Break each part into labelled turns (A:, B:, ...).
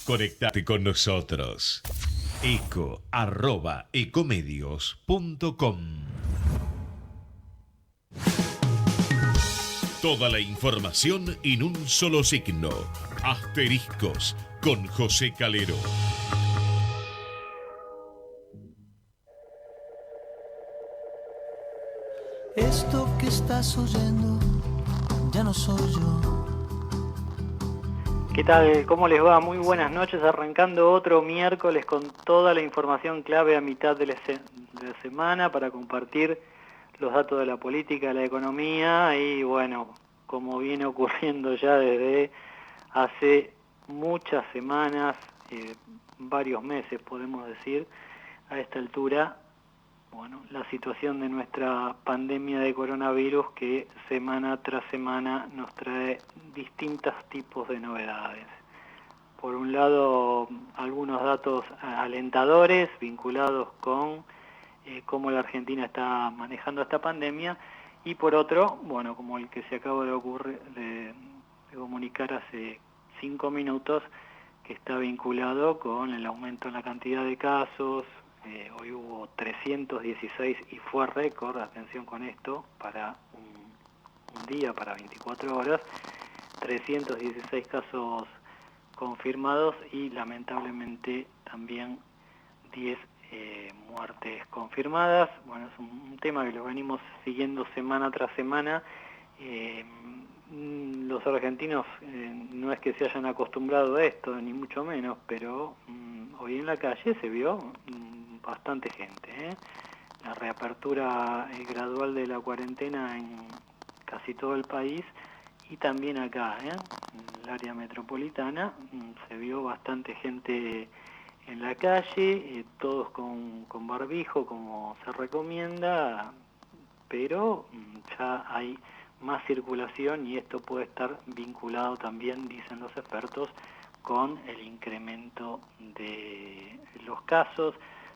A: Conectate con nosotros. eco@ecomedios.com. Toda la información en un solo signo. Asteriscos con José Calero.
B: Esto que estás oyendo ya no soy yo.
C: ¿Qué tal? ¿Cómo les va? Muy buenas noches, arrancando otro miércoles con toda la información clave a mitad de la semana para compartir los datos de la política, de la economía y bueno, como viene ocurriendo ya desde hace muchas semanas, varios meses podemos decir, a esta altura, bueno, la situación de nuestra pandemia de coronavirus que semana tras semana nos trae distintos tipos de novedades. Por un lado, algunos datos alentadores vinculados con cómo la Argentina está manejando esta pandemia y por otro, bueno, como el que se acaba de comunicar hace 5 minutos, que está vinculado con el aumento en la cantidad de casos. Hoy hubo 316 y fue récord, atención con esto, para un día, para 24 horas, 316 casos confirmados y lamentablemente también 10 muertes confirmadas. Bueno, es un tema que lo venimos siguiendo semana tras semana. Los argentinos no es que se hayan acostumbrado a esto, ni mucho menos, pero hoy en la calle se vio bastante gente. La reapertura gradual de la cuarentena en casi todo el país y también acá, en el área metropolitana, se vio bastante gente en la calle, todos con barbijo, como se recomienda, pero ya hay más circulación y esto puede estar vinculado también, dicen los expertos, con el incremento de los casos.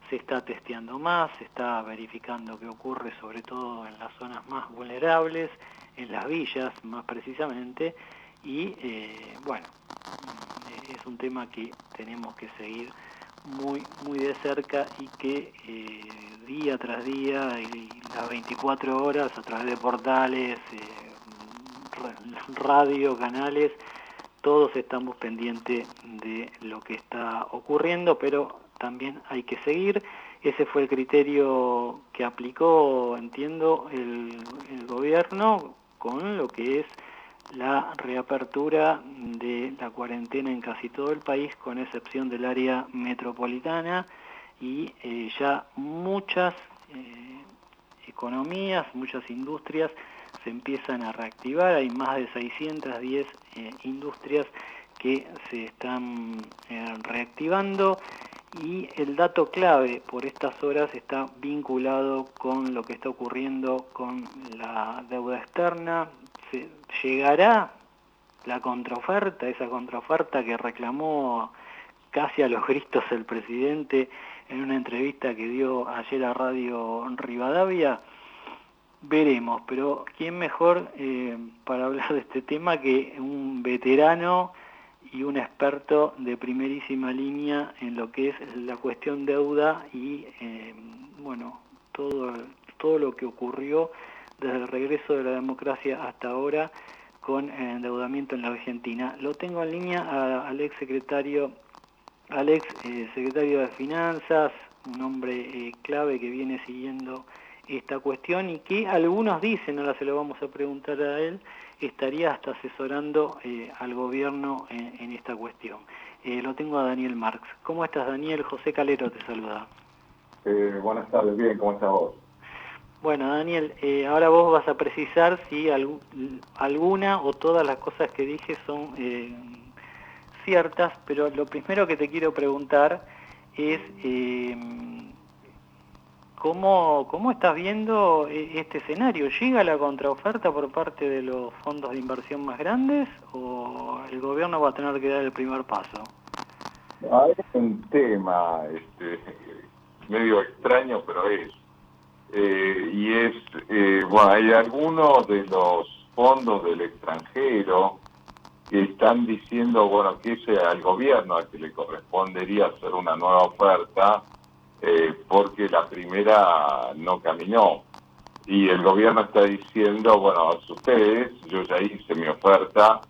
C: Se está testeando más, se está verificando qué ocurre sobre todo en las zonas más vulnerables, en las villas más precisamente, y bueno, es un tema que tenemos que seguir muy de cerca y que día tras día y las 24 horas a través de portales, radio, canales, todos estamos pendientes de lo que está ocurriendo, pero también hay que seguir. Ese fue el criterio que aplicó, entiendo, el gobierno con lo que es la reapertura de la cuarentena en casi todo el país, con excepción del área metropolitana, y ya muchas economías, muchas industrias se empiezan a reactivar. Hay más de 610 industrias que se están reactivando y el dato clave por estas horas está vinculado con lo que está ocurriendo con la deuda externa. ¿Llegará la contraoferta, esa contraoferta que reclamó casi a los gritos el presidente en una entrevista que dio ayer a Radio Rivadavia? Veremos, pero ¿quién mejor para hablar de este tema que un veterano y un experto de primerísima línea en lo que es la cuestión deuda y bueno, todo lo que ocurrió desde el regreso de la democracia hasta ahora con endeudamiento en la Argentina? Lo tengo en línea al ex secretario de Finanzas, un hombre clave que viene siguiendo esta cuestión y que algunos dicen, ahora se lo vamos a preguntar a él, estaría hasta asesorando al gobierno en esta cuestión. Lo tengo a Daniel Marx. ¿Cómo estás, Daniel? José Calero te saluda.
D: Buenas tardes, bien, ¿cómo estás vos?
C: Bueno, Daniel, ahora vos vas a precisar si alguna o todas las cosas que dije son ciertas, pero lo primero que te quiero preguntar es ¿cómo estás viendo este escenario? ¿Llega la contraoferta por parte de los fondos de inversión más grandes o el gobierno va a tener que dar el primer paso?
D: Hay un tema medio extraño, pero bueno, hay algunos de los fondos del extranjero que están diciendo, bueno, que es al gobierno al que le correspondería hacer una nueva oferta, porque la primera no caminó. Y el gobierno está diciendo, bueno, a ustedes, yo ya hice mi oferta,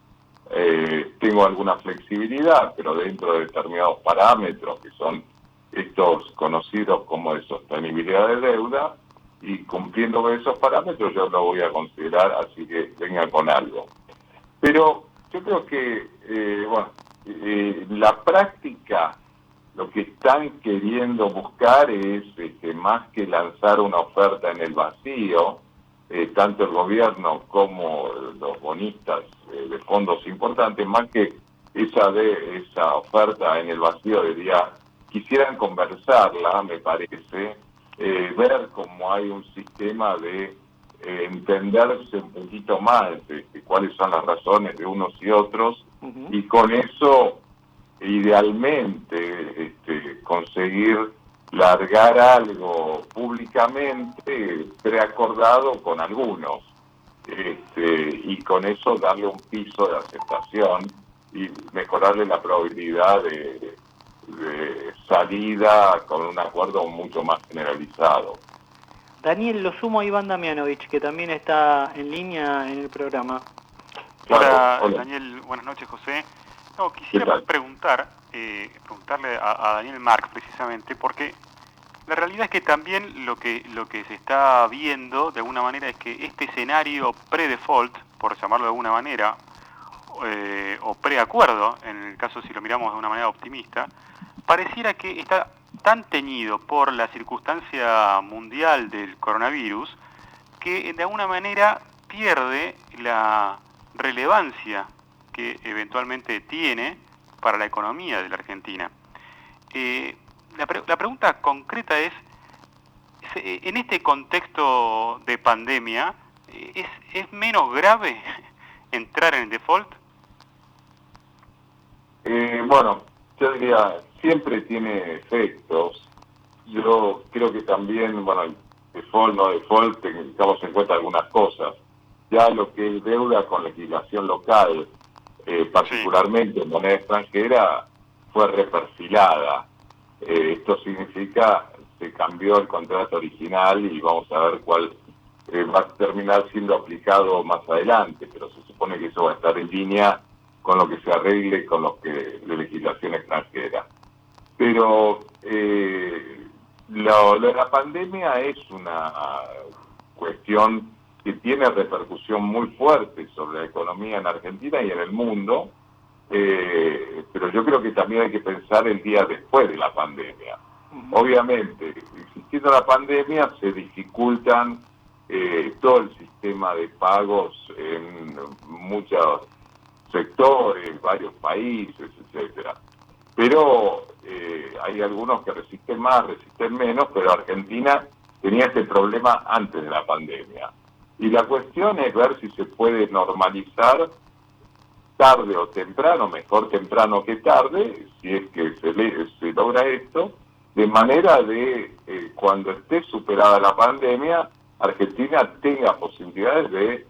D: tengo alguna flexibilidad, pero dentro de determinados parámetros, que son estos conocidos como de sostenibilidad de deuda, y cumpliendo con esos parámetros yo lo voy a considerar, así que venga con algo. Pero yo creo que, la práctica, lo que están queriendo buscar es, más que lanzar una oferta en el vacío, tanto el gobierno como los bonistas de fondos importantes, más que esa oferta en el vacío, quisieran conversarla, me parece, ver cómo hay un sistema de entenderse un poquito más de cuáles son las razones de unos y otros, y con eso idealmente conseguir largar algo públicamente preacordado con algunos, y con eso darle un piso de aceptación y mejorarle la probabilidad de salida con un acuerdo mucho más generalizado.
C: Daniel, lo sumo a Iván Damianovich, que también está en línea en el programa.
E: Hola,
D: Hola.
E: Daniel, buenas noches, José. No, quisiera preguntarle a Daniel Marx precisamente, porque la realidad es que también lo que se está viendo de alguna manera es que este escenario pre-default, por llamarlo de alguna manera, o preacuerdo, en el caso si lo miramos de una manera optimista, pareciera que está tan teñido por la circunstancia mundial del coronavirus que de alguna manera pierde la relevancia que eventualmente tiene para la economía de la Argentina. La pregunta concreta es, en este contexto de pandemia, ¿es menos grave entrar en el default?
D: Yo diría, siempre tiene efectos. Yo creo que también, el default, no default, tengamos en cuenta algunas cosas. Ya lo que es deuda con legislación local, particularmente en moneda extranjera, fue reperfilada. Esto significa se cambió el contrato original y vamos a ver cuál va a terminar siendo aplicado más adelante, pero se supone que eso va a estar en línea con lo que se arregle con los que de legislación extranjera. Pero lo de la pandemia es una cuestión que tiene repercusión muy fuerte sobre la economía en Argentina y en el mundo, pero yo creo que también hay que pensar el día después de la pandemia. Obviamente, existiendo la pandemia, se dificultan todo el sistema de pagos en muchos sectores, varios países, etcétera. Pero hay algunos que resisten más, resisten menos, pero Argentina tenía este problema antes de la pandemia. Y la cuestión es ver si se puede normalizar tarde o temprano, mejor temprano que tarde, si es que se logra esto, de manera de cuando esté superada la pandemia, Argentina tenga posibilidades de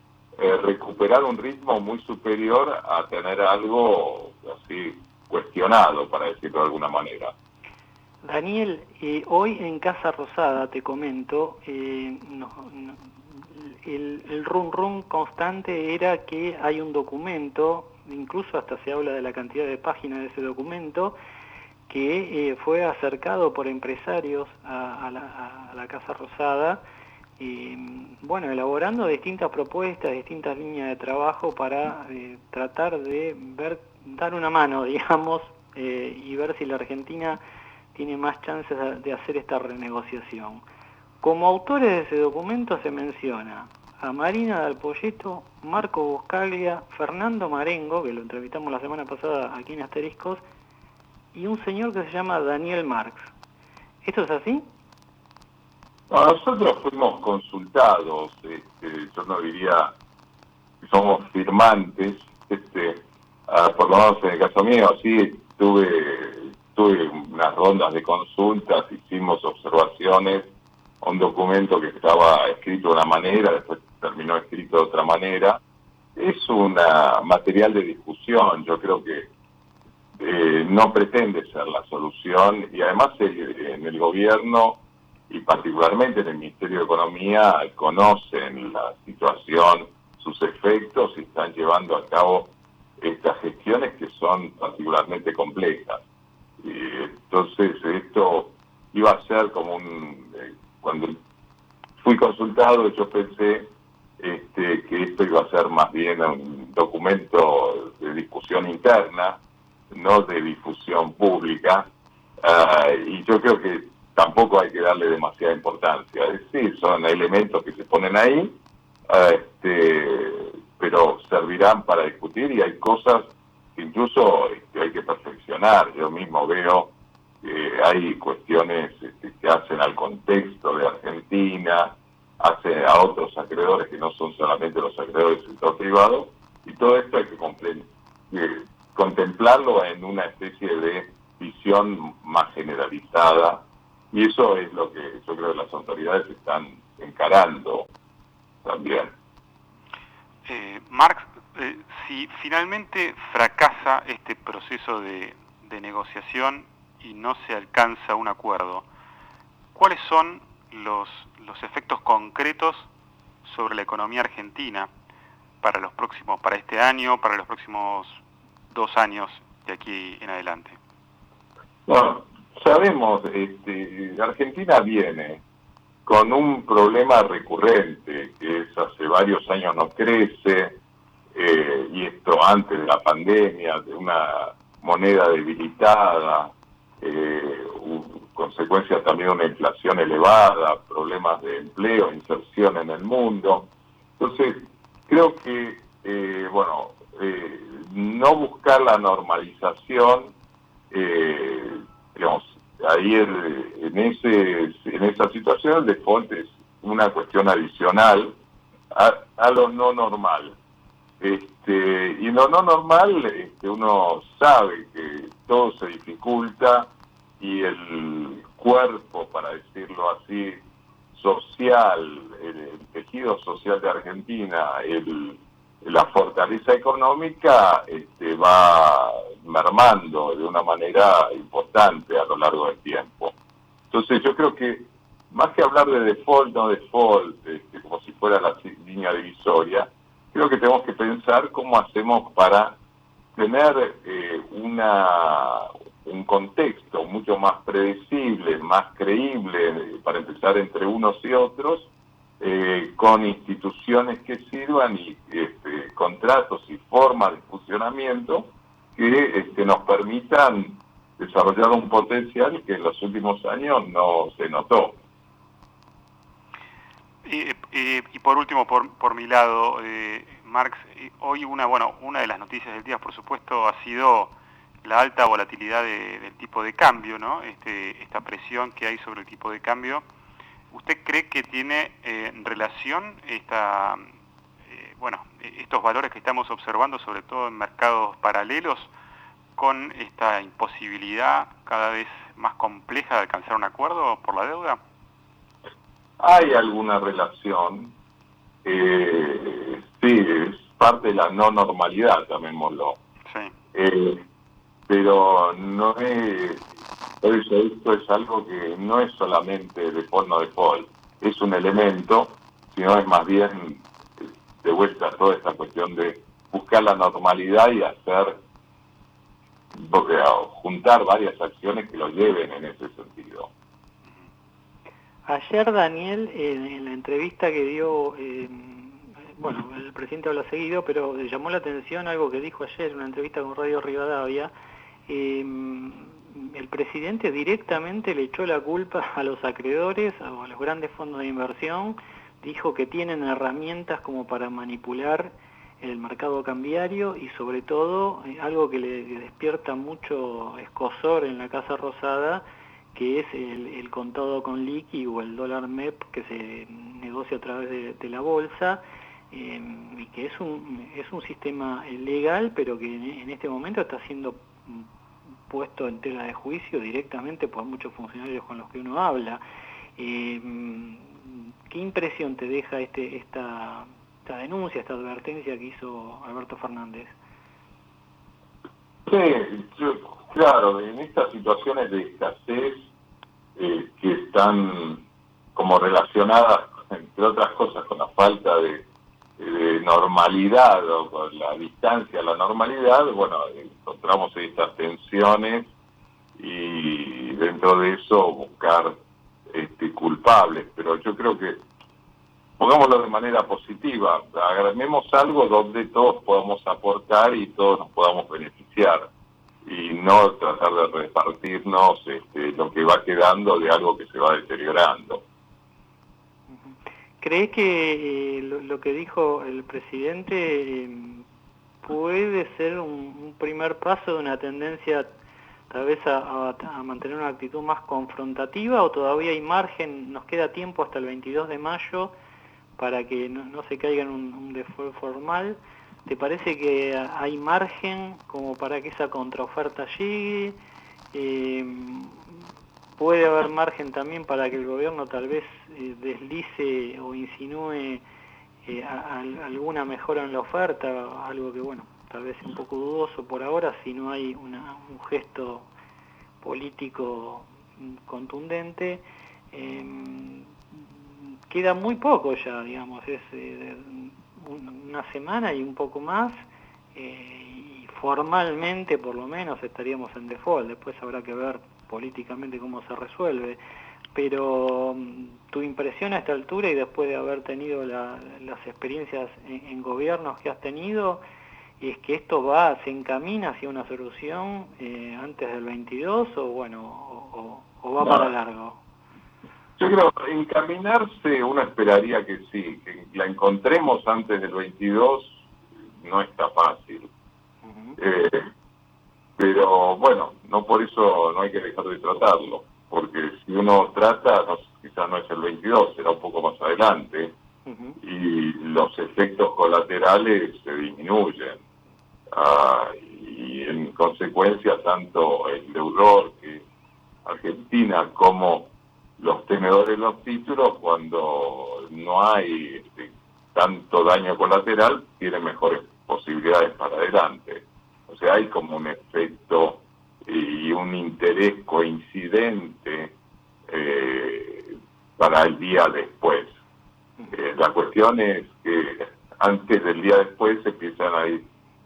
D: recuperar un ritmo muy superior a tener algo así cuestionado, para decirlo de alguna manera.
C: Daniel, hoy en Casa Rosada, te comento, el rum constante era que hay un documento, incluso hasta se habla de la cantidad de páginas de ese documento, que fue acercado por empresarios a la Casa Rosada, elaborando distintas propuestas, distintas líneas de trabajo para tratar de dar una mano, digamos, y ver si la Argentina tiene más chances de hacer esta renegociación. Como autores de ese documento se menciona a Marina Dal Poyetto, Marco Buscaglia, Fernando Marengo, que lo entrevistamos la semana pasada aquí en Asteriscos, y un señor que se llama Daniel Marx. ¿Esto es así?
D: No, nosotros fuimos consultados, yo no diría que somos firmantes, por lo menos en el caso mío, sí, tuve unas rondas de consultas, hicimos observaciones a un documento que estaba escrito de una manera, después terminó escrito de otra manera, es una material de discusión. Yo creo que no pretende ser la solución, y además en el gobierno y particularmente en el Ministerio de Economía conocen la situación, sus efectos, y están llevando a cabo estas gestiones que son particularmente complejas. Entonces esto iba a ser como cuando fui consultado, yo pensé que esto iba a ser más bien un documento de discusión interna, no de difusión pública, y yo creo que tampoco hay que darle demasiada importancia. Es decir, son elementos que se ponen ahí, pero servirán para discutir, y hay cosas que incluso hay que perfeccionar. Yo mismo veo que hay cuestiones que hacen al contexto de Argentina, hace a otros acreedores que no son solamente los acreedores del sector privado, y todo esto hay que contemplarlo en una especie de visión más generalizada, y eso es lo que yo creo que las autoridades están encarando también.
E: Marx, si finalmente fracasa este proceso de negociación y no se alcanza un acuerdo, ¿cuáles son los efectos concretos sobre la economía argentina para este año, para los próximos 2 años de aquí en adelante?
D: Bueno, sabemos, Argentina viene con un problema recurrente, que es hace varios años no crece, y esto antes de la pandemia, de una moneda debilitada, consecuencia también de una inflación elevada, problemas de empleo, inserción en el mundo. Entonces, creo que, no buscar la normalización, digamos, ahí en esa situación el default es una cuestión adicional a lo no normal. Y lo no normal, uno sabe que todo se dificulta, y el cuerpo, para decirlo así, social, el tejido social de Argentina, la fortaleza económica va mermando de una manera importante a lo largo del tiempo. Entonces yo creo que más que hablar de default, no default, como si fuera la línea divisoria, creo que tenemos que pensar cómo hacemos para tener un contexto mucho más predecible, más creíble, para empezar entre unos y otros, con instituciones que sirvan, y contratos y formas de funcionamiento que nos permitan desarrollar un potencial que en los últimos años no se notó.
E: Y por último, por mi lado, Marx, hoy una de las noticias del día, por supuesto, ha sido la alta volatilidad del tipo de cambio, ¿no? Esta presión que hay sobre el tipo de cambio. ¿Usted cree que tiene relación estos valores que estamos observando, sobre todo en mercados paralelos, con esta imposibilidad cada vez más compleja de alcanzar un acuerdo por la deuda?
D: Hay alguna relación, sí, es parte de la no normalidad, llamémoslo. Sí. Pero no es, por eso esto es algo que no es solamente default no default, es un elemento, sino es más bien de vuelta a toda esta cuestión de buscar la normalidad y juntar varias acciones que lo lleven en ese sentido.
C: Ayer Daniel, en la entrevista que dio, el presidente habla seguido, pero llamó la atención algo que dijo ayer en una entrevista con Radio Rivadavia. El presidente directamente le echó la culpa a los acreedores, a los grandes fondos de inversión, dijo que tienen herramientas como para manipular el mercado cambiario, y sobre todo algo que le despierta mucho escozor en la Casa Rosada, que es el contado con liqui o el dólar MEP, que se negocia a través de la bolsa, y que es un sistema legal, pero que en este momento está siendo puesto en tela de juicio directamente por muchos funcionarios con los que uno habla. ¿Qué impresión te deja esta denuncia, esta advertencia que hizo Alberto Fernández.
D: Sí, claro, en estas situaciones de escasez que están como relacionadas, entre otras cosas, con la falta de normalidad o con la distancia a la normalidad, bueno, encontramos estas tensiones y dentro de eso buscar culpables, pero yo creo que pongámoslo de manera positiva, agarremos algo donde todos podamos aportar y todos nos podamos beneficiar y no tratar de repartirnos lo que va quedando de algo que se va deteriorando.
C: ¿Crees que lo que dijo el presidente puede ser un primer paso de una tendencia tal vez a mantener una actitud más confrontativa, o todavía hay margen, nos queda tiempo hasta el 22 de mayo para que no se caiga en un default formal? ¿Te parece que hay margen como para que esa contraoferta llegue? ¿Puede haber margen también para que el gobierno tal vez deslice o insinúe alguna mejora en la oferta? Algo que, bueno, tal vez es un poco dudoso por ahora si no hay un gesto político contundente. Queda muy poco ya, digamos, es una semana y un poco más, y formalmente por lo menos estaríamos en default. Después habrá que ver políticamente cómo se resuelve, pero tu impresión a esta altura y después de haber tenido las experiencias en gobiernos que has tenido, es que esto se encamina hacia una solución antes del 22 o bueno, o va para largo.
D: Yo creo que encaminarse uno esperaría que sí, que la encontremos antes del 22 no está fácil. Pero bueno, no por eso no hay que dejar de tratarlo, porque si uno trata, quizás no es el 22, será un poco más adelante, y los efectos colaterales se disminuyen. Y en consecuencia, tanto el deudor que Argentina como los tenedores de los títulos, cuando no hay tanto daño colateral, tienen mejores posibilidades para adelante. O sea, hay como un efecto y un interés coincidente para el día después. La cuestión es que antes del día después empiezan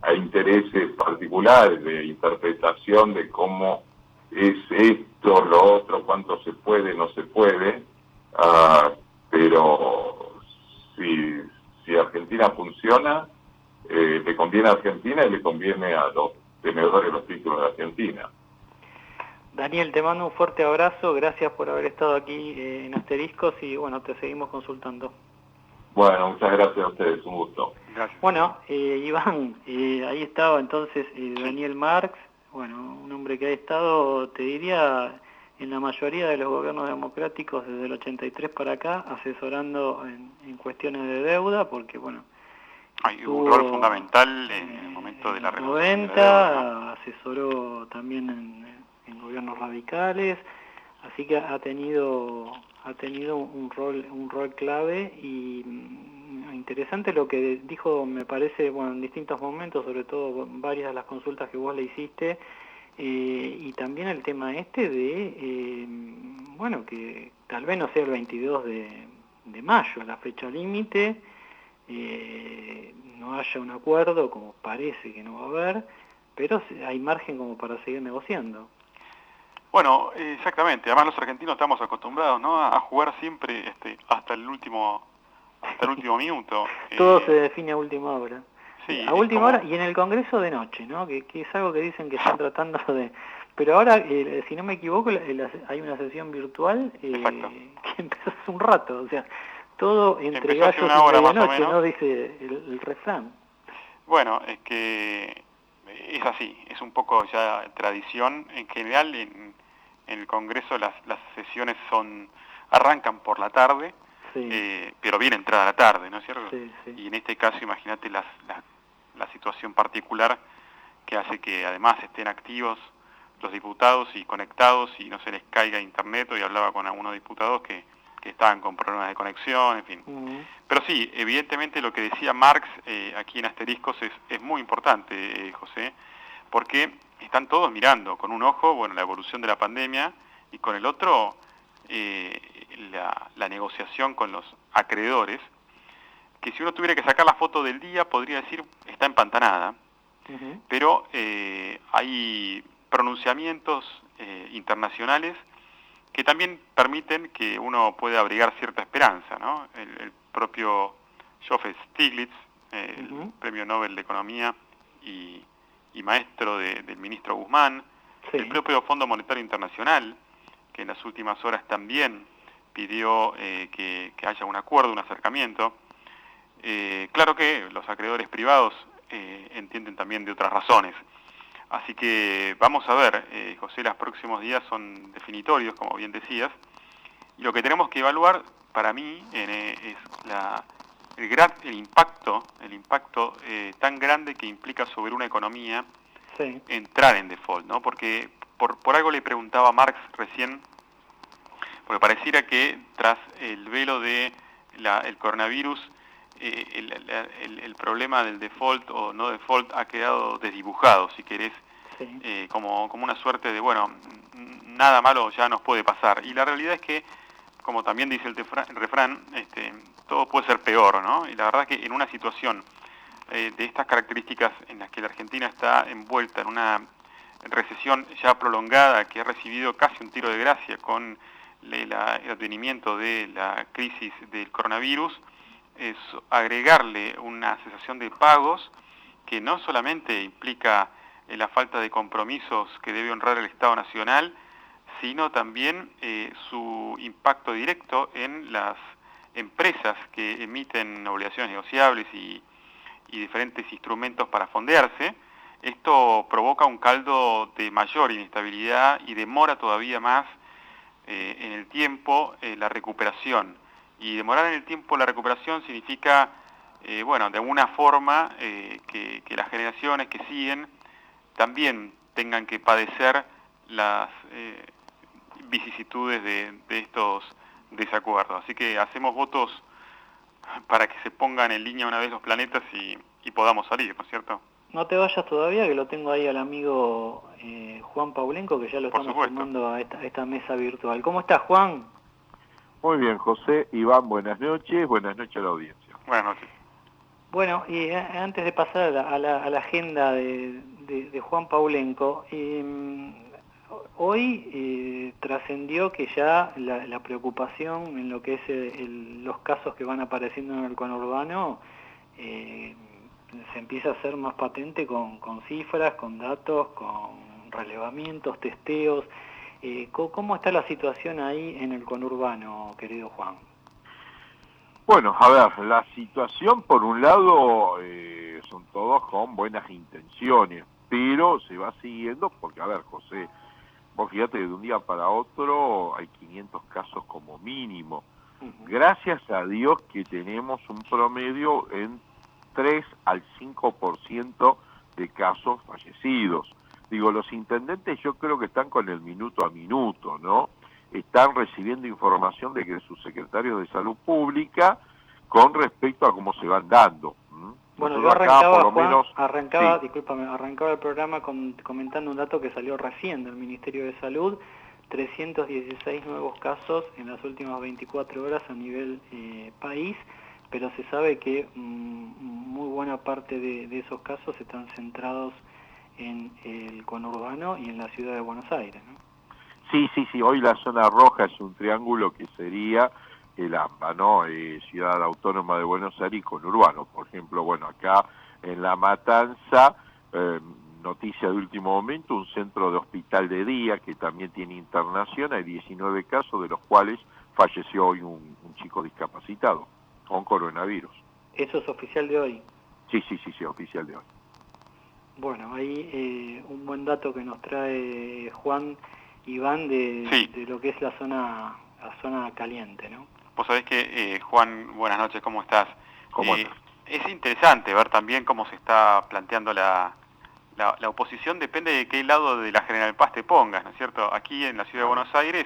D: a intereses particulares de interpretación de cómo es esto, lo otro, cuánto se puede, no se puede, pero si Argentina funciona, le conviene a Argentina y le conviene a los tenedores de los títulos de Argentina.
C: Daniel, te mando un fuerte abrazo, gracias por haber estado aquí en Asteriscos y bueno, te seguimos consultando.
D: Bueno, muchas gracias a ustedes, un gusto.
E: Gracias.
C: Bueno, Iván, ahí estaba entonces Daniel Marx, bueno, un hombre que ha estado, te diría, en la mayoría de los gobiernos democráticos desde el 83 para acá, asesorando en cuestiones de deuda, porque bueno,
E: hay un rol fundamental en el momento de la
C: renegociación 90, de la deuda, ¿no? Asesoró también en gobiernos radicales, así que ha tenido un rol clave. Y interesante lo que dijo, me parece, bueno, en distintos momentos, sobre todo varias de las consultas que vos le hiciste, y también el tema de bueno, que tal vez no sea el 22 de mayo la fecha límite, no haya un acuerdo, como parece que no va a haber, pero hay margen como para seguir negociando.
E: Bueno, exactamente. Además los argentinos estamos acostumbrados, ¿no?, a jugar siempre hasta el último minuto.
C: Todo se define a última hora.
E: Sí,
C: a última hora y en el Congreso de noche, ¿no? Que es algo que dicen que están tratando de... Pero ahora, si no me equivoco, hay una sesión virtual que empezó hace un rato, o sea, todo entre gallos y medianoche, ¿no? Dice el refrán.
E: Bueno, es que es así, es un poco ya tradición. En general, en el Congreso las sesiones arrancan por la tarde, sí, pero bien entrada la tarde, ¿no es cierto?
C: Sí, sí.
E: Y en este caso, imagínate la situación particular que hace que además estén activos los diputados y conectados y no se les caiga internet. Hoy hablaba con algunos diputados que que estaban con problemas de conexión, en fin. Pero sí, evidentemente lo que decía Marx aquí en Asteriscos es muy importante, José, porque están todos mirando con un ojo, bueno, la evolución de la pandemia y con el otro la negociación con los acreedores, que si uno tuviera que sacar la foto del día podría decir está empantanada, pero hay pronunciamientos internacionales que también permiten que uno pueda abrigar cierta esperanza, ¿no? El propio Joseph Stiglitz, el Premio Nobel de Economía y maestro del ministro Guzmán, el propio Fondo Monetario Internacional, que en las últimas horas también pidió que haya un acuerdo, un acercamiento. Claro que los acreedores privados entienden también de otras razones. Así que vamos a ver, José, los próximos días son definitorios, como bien decías, y lo que tenemos que evaluar, para mí, es el impacto tan grande que implica sobre una economía entrar en default, ¿no? Porque por algo le preguntaba a Marx recién, porque pareciera que tras el velo de el coronavirus, el problema del default o no default ha quedado desdibujado, si querés, como una suerte de, bueno, nada malo ya nos puede pasar. Y la realidad es que, como también dice el refrán, todo puede ser peor, ¿no? Y la verdad es que en una situación de estas características en las que la Argentina está envuelta en una recesión ya prolongada, que ha recibido casi un tiro de gracia con el advenimiento de la crisis del coronavirus, es agregarle una cesación de pagos que no solamente implica la falta de compromisos que debe honrar el Estado Nacional, sino también su impacto directo en las empresas que emiten obligaciones negociables y diferentes instrumentos para fondearse. Esto provoca un caldo de mayor inestabilidad y demora todavía más en el tiempo la recuperación. Y demorar en el tiempo la recuperación significa, bueno, de alguna forma que las generaciones que siguen también tengan que padecer las vicisitudes de estos desacuerdos. Así que hacemos votos para que se pongan en línea una vez los planetas y podamos salir, ¿no es cierto?
C: No te vayas todavía, que lo tengo ahí al amigo Juan Paulenco, que ya lo estamos sumando a esta mesa virtual. ¿Cómo estás, Juan?
F: Muy bien, José. Iván, buenas noches a la audiencia.
E: Buenas noches.
C: Bueno, y antes de pasar a la agenda de Juan Paulenco, hoy trascendió que ya la preocupación en lo que es los casos que van apareciendo en el conurbano se empieza a hacer más patente con cifras, con datos, con relevamientos, testeos. ¿Cómo está la situación ahí en el conurbano, querido Juan?
F: Bueno, a ver, la situación por un lado son todos con buenas intenciones, pero se va siguiendo porque, a ver, José, vos fíjate que de un día para otro hay 500 casos como mínimo. Gracias a Dios que tenemos un promedio en 3 al 5% de casos fallecidos. Digo, los intendentes yo creo que están con el minuto a minuto, ¿no? Están recibiendo información de que sus secretarios de salud pública con respecto a cómo se van dando.
C: Bueno, yo arrancaba,
F: por lo menos,
C: arrancaba el programa comentando un dato que salió recién del Ministerio de Salud: 316 nuevos casos en las últimas 24 horas a nivel país, pero se sabe que muy buena parte de esos casos están centrados en el conurbano y en la ciudad de Buenos Aires, ¿no?
F: Sí, hoy la zona roja es un triángulo que sería el AMBA, ¿no? Ciudad Autónoma de Buenos Aires y conurbano. Por ejemplo, bueno, acá en La Matanza, noticia de último momento, un centro de hospital de día que también tiene internación, hay 19 casos, de los cuales falleció hoy un chico discapacitado con coronavirus.
C: ¿Eso es oficial de hoy?
F: Sí, oficial de hoy.
C: Bueno, ahí un buen dato que nos trae Juan Iván de lo que es la zona caliente, ¿no?
E: Vos sabés que, Juan, buenas noches, ¿cómo estás?
F: ¿Cómo andas?
E: Es interesante ver también cómo se está planteando la oposición, depende de qué lado de la General Paz te pongas, ¿no es cierto? Aquí en la ciudad de Buenos Aires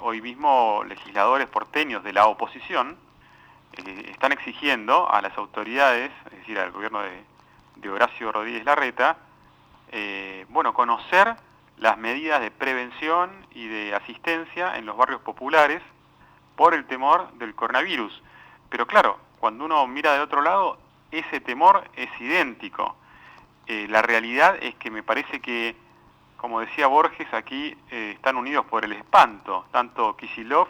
E: hoy mismo legisladores porteños de la oposición están exigiendo a las autoridades, es decir, al gobierno de Horacio Rodríguez Larreta, conocer las medidas de prevención y de asistencia en los barrios populares por el temor del coronavirus. Pero claro, cuando uno mira del otro lado, ese temor es idéntico. La realidad es que me parece que, como decía Borges, aquí están unidos por el espanto, tanto Kicillof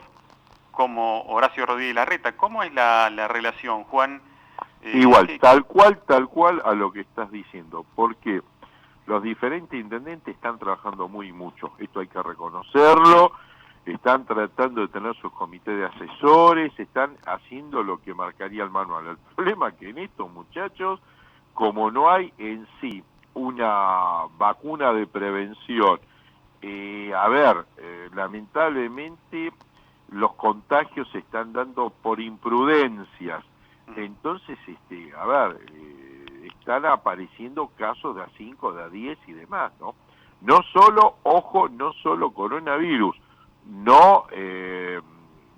E: como Horacio Rodríguez Larreta. ¿Cómo es la relación, Juan?
F: Igual, tal cual a lo que estás diciendo, porque los diferentes intendentes están trabajando muy mucho, esto hay que reconocerlo, están tratando de tener sus comités de asesores, están haciendo lo que marcaría el manual. El problema es que en estos muchachos, como no hay en sí una vacuna de prevención, lamentablemente los contagios se están dando por imprudencias. Entonces, están apareciendo casos de A5, de A10 y demás, ¿no? No solo coronavirus, no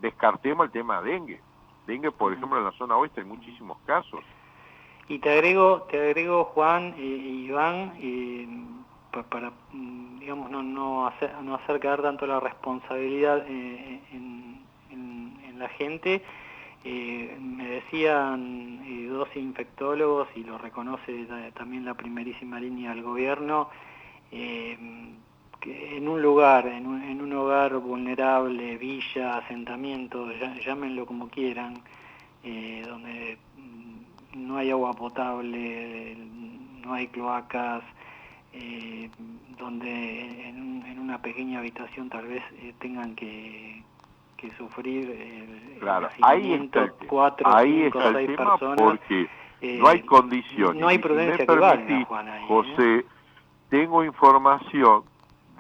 F: descartemos el tema de dengue. Dengue, por ejemplo, en la zona oeste hay muchísimos casos.
C: Y te agrego Juan y Iván, para digamos no hacer caer tanto la responsabilidad en la gente. Me decían dos infectólogos, y lo reconoce también la primerísima línea del gobierno, que en un hogar vulnerable, villa, asentamiento, llámenlo como quieran, donde no hay agua potable, no hay cloacas, donde en una pequeña habitación tal vez tengan que sufrir el hacinamiento, 4, 5, 6 personas.
F: Porque no hay condiciones.
C: No hay prudencia que valga, Juan, ahí,
F: José, tengo información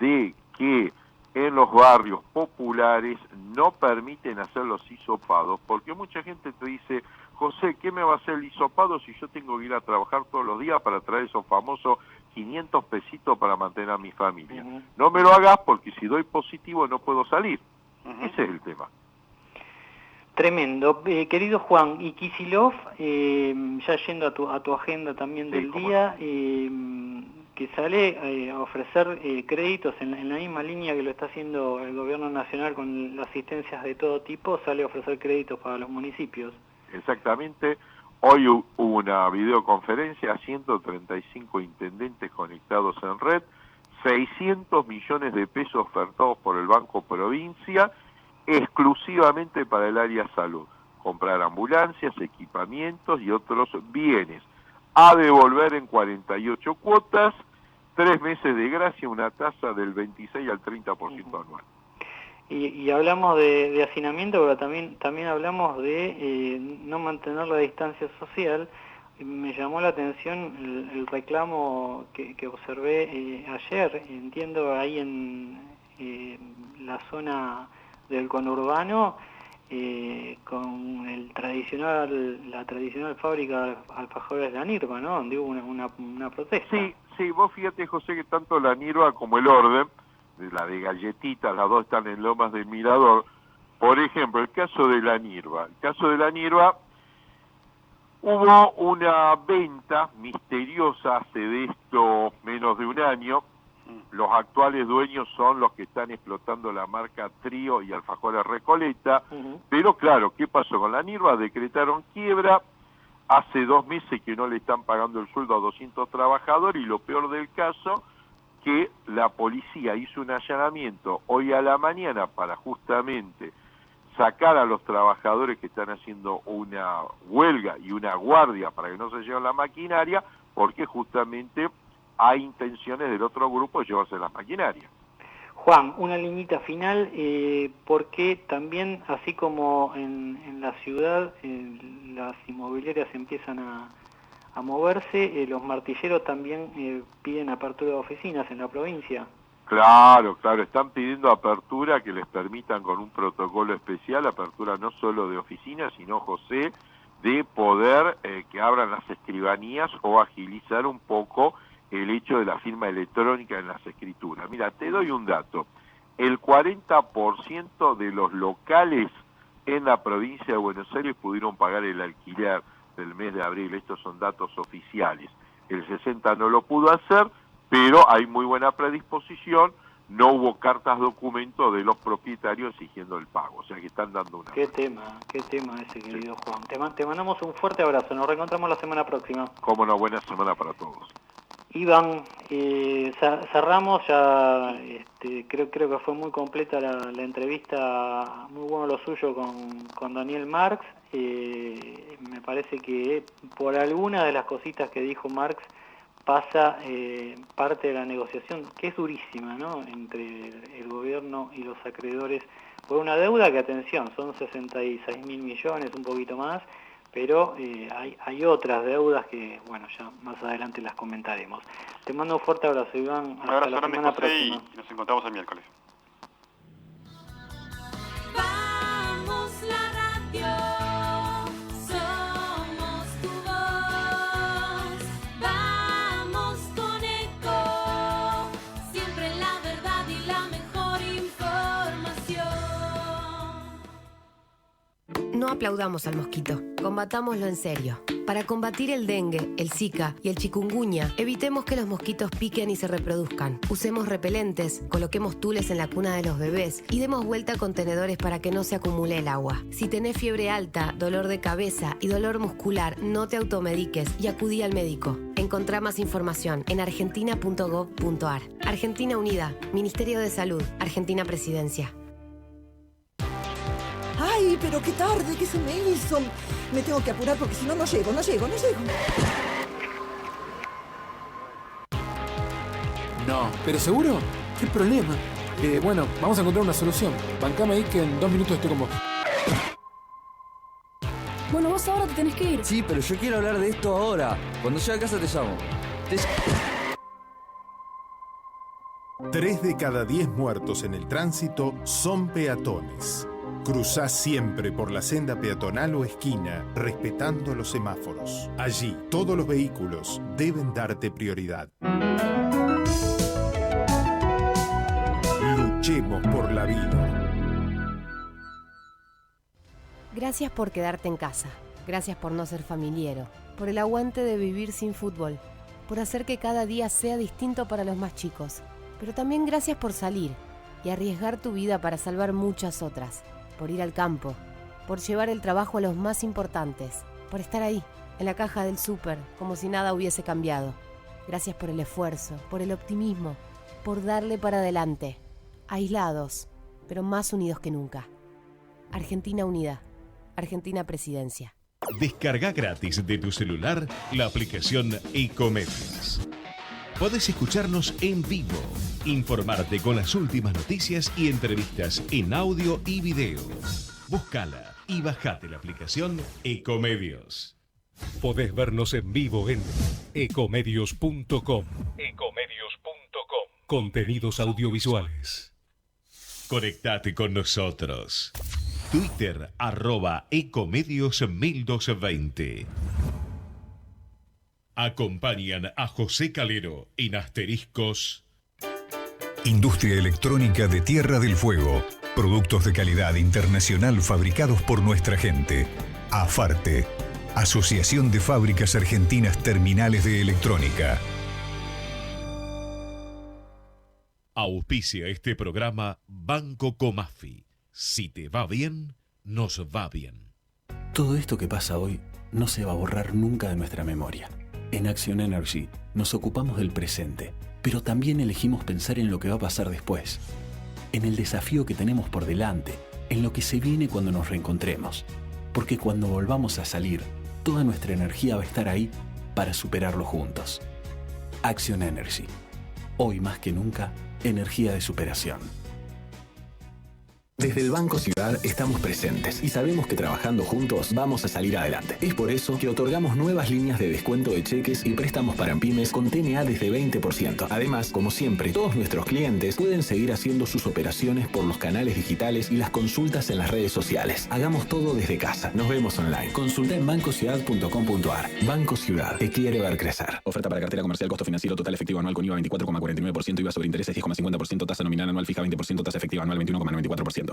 F: de que en los barrios populares no permiten hacer los hisopados, porque mucha gente te dice, José, ¿qué me va a hacer el hisopado si yo tengo que ir a trabajar todos los días para traer esos famosos 500 pesitos para mantener a mi familia? No me lo hagas porque si doy positivo no puedo salir. Ese es el tema.
C: Tremendo. Querido Juan, y Kicillof, ya yendo a tu agenda también del día, que sale a ofrecer créditos en la misma línea que lo está haciendo el gobierno nacional con las asistencias de todo tipo, sale a ofrecer créditos para los municipios.
F: Exactamente. Hoy hubo una videoconferencia, 135 intendentes conectados en red, 600 millones de pesos ofertados por el Banco Provincia, exclusivamente para el área salud. Comprar ambulancias, equipamientos y otros bienes. A devolver en 48 cuotas, 3 meses de gracia, una tasa del 26 al 30% anual.
C: Y hablamos de hacinamiento, pero también hablamos de no mantener la distancia social. Me llamó la atención el reclamo que observé ayer, entiendo, ahí en la zona del conurbano, con la tradicional fábrica de alfajores de la Nirva, ¿no? Donde hubo una protesta.
F: Sí, vos fíjate, José, que tanto la Nirva como el Orden, la de galletitas, las dos están en Lomas del Mirador. Por ejemplo, el caso de la Nirva. Hubo una venta misteriosa hace de esto menos de un año. Los actuales dueños son los que están explotando la marca Trío y Alfajores Recoleta. Pero claro, ¿qué pasó con la Nirva? Decretaron quiebra. Hace 2 meses que no le están pagando el sueldo a 200 trabajadores, y lo peor del caso, que la policía hizo un allanamiento hoy a la mañana para justamente sacar a los trabajadores que están haciendo una huelga y una guardia para que no se lleven la maquinaria, porque justamente hay intenciones del otro grupo de llevarse la maquinaria.
C: Juan, una liñita final, porque también, así como en la ciudad las inmobiliarias empiezan a moverse, los martilleros también piden apertura de oficinas en la provincia.
F: Claro, están pidiendo apertura que les permitan con un protocolo especial, apertura no solo de oficinas, sino, José, de poder que abran las escribanías o agilizar un poco el hecho de la firma electrónica en las escrituras. Mira, te doy un dato. el 40% de los locales en la provincia de Buenos Aires pudieron pagar el alquiler del mes de abril. Estos son datos oficiales. El 60% no lo pudo hacer, pero hay muy buena predisposición. No hubo cartas documento de los propietarios exigiendo el pago, o sea que están dando una...
C: Qué tema ese, querido Juan. Te mandamos un fuerte abrazo, nos reencontramos la semana próxima.
F: Cómo no, buena semana para todos.
C: Iván, cerramos ya, creo que fue muy completa la entrevista, muy bueno lo suyo con Daniel Marx. Me parece que por alguna de las cositas que dijo Marx pasa parte de la negociación, que es durísima, ¿no?, entre el gobierno y los acreedores, por una deuda que, atención, son 66.000 millones, un poquito más, pero hay otras deudas que, bueno, ya más adelante las comentaremos. Te mando un fuerte abrazo, Iván.
E: Un abrazo grande, José, y nos encontramos el miércoles.
G: Vamos la radio, somos tu voz. Vamos con Eco, siempre la verdad y la mejor información.
H: No aplaudamos al mosquito, combatámoslo en serio. Para combatir el dengue, el zika y el chikungunya, evitemos que los mosquitos piquen y se reproduzcan. Usemos repelentes, coloquemos tules en la cuna de los bebés y demos vuelta a contenedores para que no se acumule el agua. Si tenés fiebre alta, dolor de cabeza y dolor muscular, no te automediques y acudí al médico. Encontrá más información en argentina.gov.ar. Argentina Unida, Ministerio de Salud, Argentina Presidencia.
I: ¡Ay, pero qué tarde que se me hizo! Me tengo que apurar porque si no, no llego.
J: No, ¿pero seguro? ¿Qué problema? Bueno, vamos a encontrar una solución. Bancame ahí que en 2 minutos estoy con vos.
K: Bueno, vos ahora te tenés que ir.
L: Sí, pero yo quiero hablar de esto ahora. Cuando llegue a casa te llamo.
M: 3 de cada 10 muertos en el tránsito son peatones. Cruzá siempre por la senda peatonal o esquina, respetando los semáforos. Allí, todos los vehículos deben darte prioridad. Luchemos por la vida.
H: Gracias por quedarte en casa. Gracias por no ser familiero. Por el aguante de vivir sin fútbol. Por hacer que cada día sea distinto para los más chicos. Pero también gracias por salir y arriesgar tu vida para salvar muchas otras. Por ir al campo, por llevar el trabajo a los más importantes, por estar ahí, en la caja del súper, como si nada hubiese cambiado. Gracias por el esfuerzo, por el optimismo, por darle para adelante. Aislados, pero más unidos que nunca. Argentina Unida, Argentina Presidencia.
A: Descarga gratis de tu celular la aplicación Ecomedios. Podés escucharnos en vivo, informarte con las últimas noticias y entrevistas en audio y video. Búscala y bajate la aplicación Ecomedios.
N: Podés vernos en vivo en ecomedios.com. Contenidos audiovisuales.
A: Conectate con nosotros. Twitter @ecomedios1220. Acompañan a José Calero en asteriscos.
O: Industria electrónica de Tierra del Fuego. Productos de calidad internacional fabricados por nuestra gente. AFARTE. Asociación de Fábricas Argentinas Terminales de Electrónica.
A: Auspicia este programa Banco Comafi. Si te va bien, nos va bien.
P: Todo esto que pasa hoy no se va a borrar nunca de nuestra memoria. En Action Energy nos ocupamos del presente, pero también elegimos pensar en lo que va a pasar después, en el desafío que tenemos por delante, en lo que se viene cuando nos reencontremos, porque cuando volvamos a salir, toda nuestra energía va a estar ahí para superarlo juntos. Action Energy. Hoy más que nunca, energía de superación. Desde el Banco Ciudad estamos presentes y sabemos que trabajando juntos vamos a salir adelante. Es por eso que otorgamos nuevas líneas de descuento de cheques y préstamos para pymes con TNA desde 20%. Además, como siempre, todos nuestros clientes pueden seguir haciendo sus operaciones por los canales digitales y las consultas en las redes sociales. Hagamos todo desde casa. Nos vemos online. Consulta en bancociudad.com.ar. Banco Ciudad. Te quiere ver crecer. Oferta para cartera comercial, costo financiero total efectivo anual con IVA 24,49%, IVA sobre intereses 10,50%, tasa nominal anual fija 20%, tasa efectiva anual 21,94%.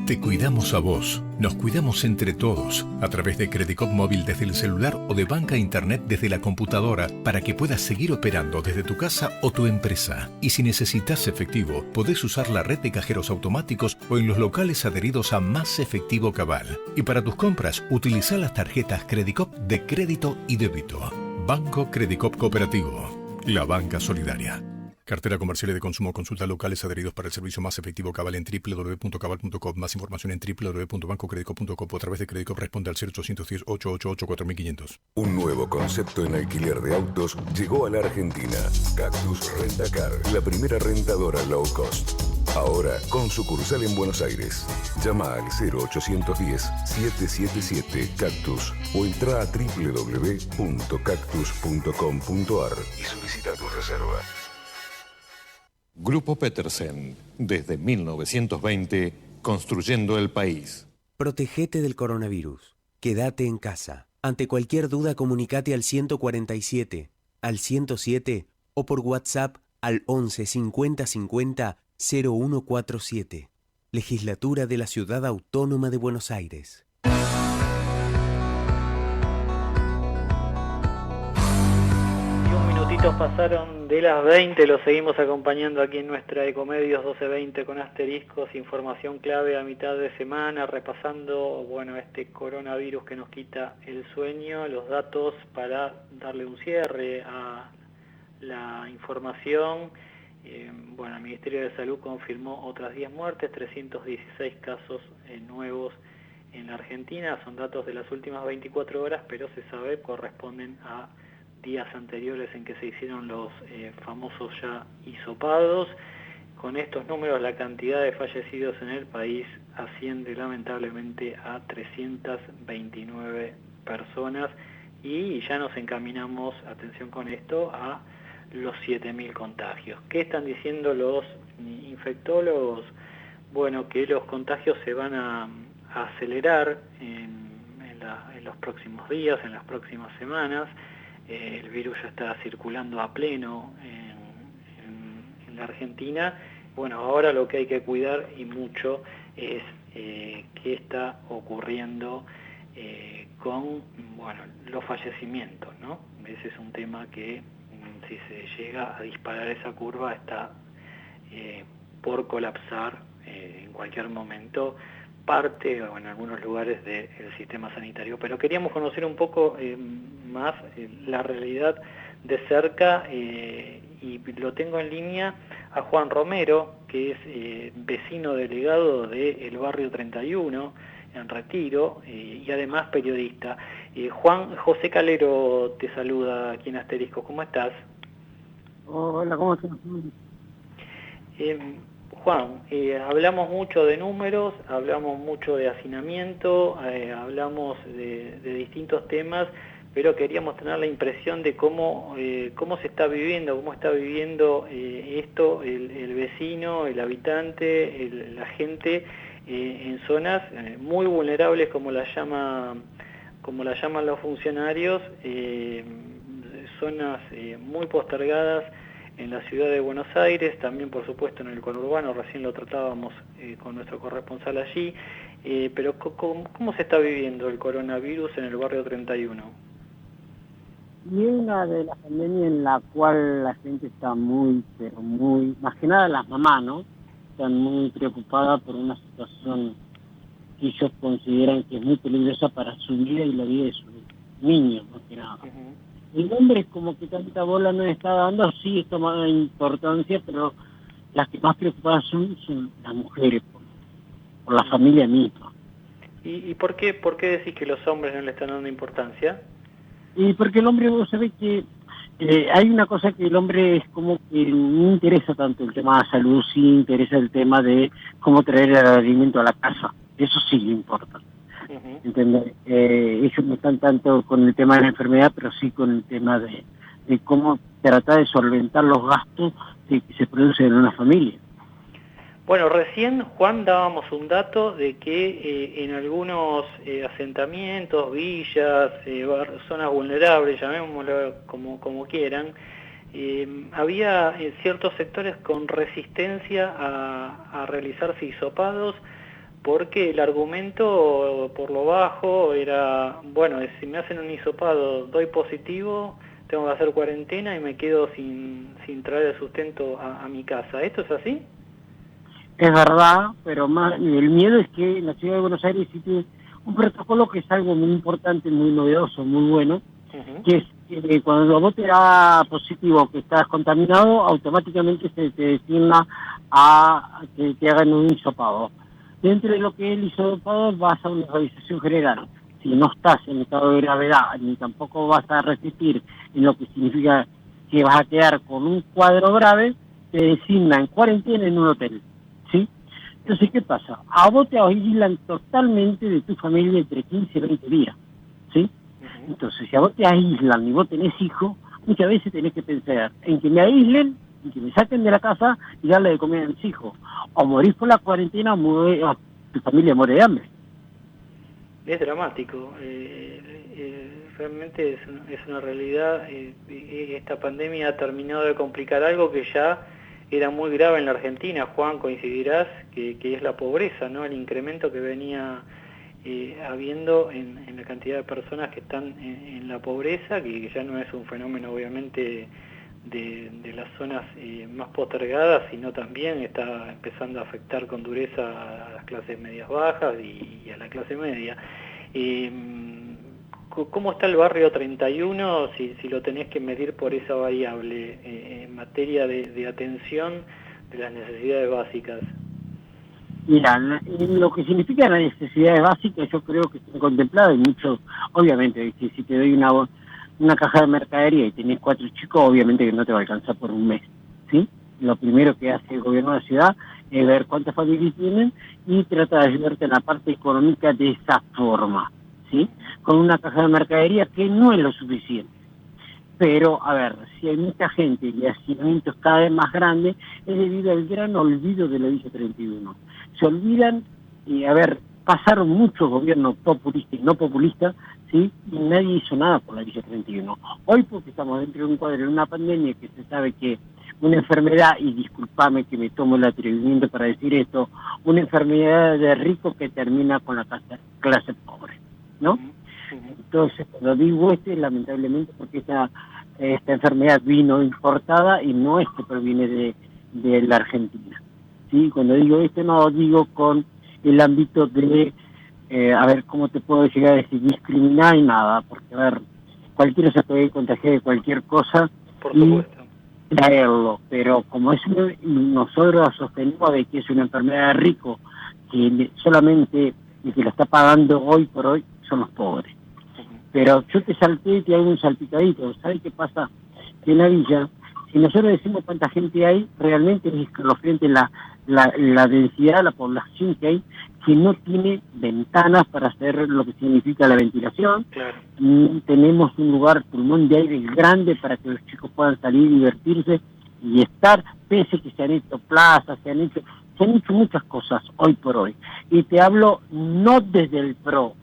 N: Te cuidamos a vos, nos cuidamos entre todos, a través de Credicop Móvil desde el celular o de banca internet desde la computadora para que puedas seguir operando desde tu casa o tu empresa. Y si necesitas efectivo, podés usar la red de cajeros automáticos o en los locales adheridos a Más Efectivo Cabal. Y para tus compras, utiliza las tarjetas Credicop de crédito y débito. Banco Credicop Cooperativo, la banca solidaria. Cartera comercial y de consumo. Consulta locales adheridos para el servicio Más Efectivo Cabal en www.cabal.com. Más información en www.bancocredicop.com o a través de Credicop. Responde al 0810-888-4500.
Q: Un nuevo concepto en alquiler de autos llegó a la Argentina. Cactus Rentacar, la primera rentadora low cost. Ahora con sucursal en Buenos Aires. Llama al 0810-777-Cactus o entra a www.cactus.com.ar y solicita tu reserva.
R: Grupo Petersen, desde 1920, construyendo el país.
S: Protegete del coronavirus. Quédate en casa. Ante cualquier duda, comunicate al 147, al 107 o por WhatsApp al 11 50 50 0147. Legislatura de la Ciudad Autónoma de Buenos Aires.
C: Pasaron de las 20, los seguimos acompañando aquí en nuestra Ecomedios 1220 con asteriscos, información clave a mitad de semana, repasando, este coronavirus que nos quita el sueño, los datos para darle un cierre a la información. El Ministerio de Salud confirmó otras 10 muertes, 316 casos nuevos en la Argentina, son datos de las últimas 24 horas, pero se sabe corresponden a días anteriores en que se hicieron los famosos ya hisopados. Con estos números, la cantidad de fallecidos en el país asciende lamentablemente a 329 personas y ya nos encaminamos, atención con esto, a los 7.000 contagios. ¿Qué están diciendo los infectólogos? Que los contagios se van a acelerar en los próximos días, en las próximas semanas. El virus ya está circulando a pleno en la Argentina. Ahora lo que hay que cuidar y mucho es qué está ocurriendo con los fallecimientos, ¿no? Ese es un tema que si se llega a disparar esa curva está por colapsar en cualquier momento parte o en algunos lugares del sistema sanitario. Pero queríamos conocer un poco más la realidad de cerca y lo tengo en línea a Juan Romero, que es vecino delegado del barrio 31 en Retiro y además periodista. Juan, José Calero te saluda aquí en Asterisco. ¿Cómo estás?
T: Hola, ¿cómo estás?
C: Juan, hablamos mucho de números, hablamos mucho de hacinamiento, hablamos de distintos temas, pero queríamos tener la impresión de cómo se está viviendo, esto, el vecino, el habitante, la gente en zonas muy vulnerables, como la llaman los funcionarios, zonas muy postergadas en la ciudad de Buenos Aires, también por supuesto en el conurbano, recién lo tratábamos con nuestro corresponsal allí, pero ¿cómo se está viviendo el coronavirus en el barrio 31?
T: Y es una de las pandemias en la cual la gente está muy, más que nada las mamás, ¿no? Están muy preocupadas por una situación que ellos consideran que es muy peligrosa para su vida y la vida de sus niños, más que nada. El hombre es como que tanta bola no está dando, sí, es tomada importancia, pero las que más preocupadas son las mujeres, por la familia misma.
C: ¿Y por qué decís que los hombres no le están dando importancia?
T: Y porque el hombre, vos sabés que hay una cosa que el hombre es como que no interesa tanto el tema de la salud, sí interesa el tema de cómo traer el alimento a la casa. Eso sí le importa. ¿Entendés? Ellos no están tanto con el tema de la enfermedad, pero sí con el tema de cómo tratar de solventar los gastos que se producen en una familia.
C: Bueno, recién, Juan, dábamos un dato de que en algunos asentamientos, villas, zonas vulnerables, llamémoslo como quieran, había ciertos sectores con resistencia a realizarse hisopados, porque el argumento por lo bajo era, bueno, si me hacen un hisopado, doy positivo, tengo que hacer cuarentena y me quedo sin traer el sustento a mi casa. ¿Esto es así?
T: Es verdad, pero más el miedo es que en la ciudad de Buenos Aires existe un protocolo que es algo muy importante, muy novedoso, muy bueno, que es que cuando vos te da positivo que estás contaminado, automáticamente se te designa a que te hagan un hisopado. Dentro de lo que es el hisopado vas a una revisación general. Si no estás en estado de gravedad, ni tampoco vas a resistir en lo que significa que vas a quedar con un cuadro grave, te designan cuarentena en un hotel. ¿Sí? Entonces, ¿qué pasa? A vos te aíslan totalmente de tu familia entre 15 y 20 días, ¿sí? Entonces, si a vos te aíslan y vos tenés hijos, muchas veces tenés que pensar en que me aíslen, en que me saquen de la casa y darle de comer a mis hijos. O morís por la cuarentena o tu familia muere de hambre.
C: Es dramático. Realmente es una realidad. Esta pandemia ha terminado de complicar algo que ya era muy grave en la Argentina. Juan, coincidirás que es la pobreza, ¿no? El incremento que venía habiendo en la cantidad de personas que están en la pobreza, que ya no es un fenómeno obviamente de las zonas más postergadas, sino también está empezando a afectar con dureza a las clases medias bajas y a la clase media. ¿Cómo está el barrio 31 si lo tenés que medir por esa variable en materia de atención de las necesidades básicas?
T: Mira, lo que significa las necesidades básicas yo creo que están contempladas y muchos, obviamente, que si te doy una caja de mercadería y tenés 4 chicos, obviamente que no te va a alcanzar por un mes, ¿sí? Lo primero que hace el gobierno de la ciudad es ver cuántas familias tienen y trata de ayudarte en la parte económica de esa forma, ¿sí? Con una caja de mercadería que no es lo suficiente. Pero, a ver, si hay mucha gente y hacinamientos cada vez más grandes, es debido al gran olvido de la Villa 31. Se olvidan, y a ver, pasaron muchos gobiernos populistas y no populistas, ¿sí? Y nadie hizo nada por la Villa 31. Hoy, porque estamos dentro de un cuadro de una pandemia que se sabe que una enfermedad, y discúlpame que me tomo el atrevimiento para decir esto, una enfermedad de rico que termina con la clase pobre, ¿no? Entonces, cuando digo lamentablemente, porque esta enfermedad vino importada y no es que proviene de la Argentina, ¿sí? Cuando digo no digo con el ámbito de, a ver, ¿cómo te puedo llegar a decir? Discriminar y nada, porque, a ver, cualquiera se puede contagiar de cualquier cosa.
C: Por supuesto.
T: Traerlo, pero como es nosotros sostenemos de que es una enfermedad de rico, que solamente el que la está pagando hoy por hoy son los pobres. Pero yo te salté y te hago un salpicadito. ¿Sabes qué pasa? Que en la villa, si nosotros decimos cuánta gente hay, realmente es escalofriante la densidad, la población que hay, que no tiene ventanas para hacer lo que significa la ventilación.
C: Claro.
T: Tenemos un lugar, pulmón de aire grande para que los chicos puedan salir, divertirse y estar, pese que se han hecho plazas, se han hecho muchas cosas hoy por hoy. Y te hablo no desde el PRO,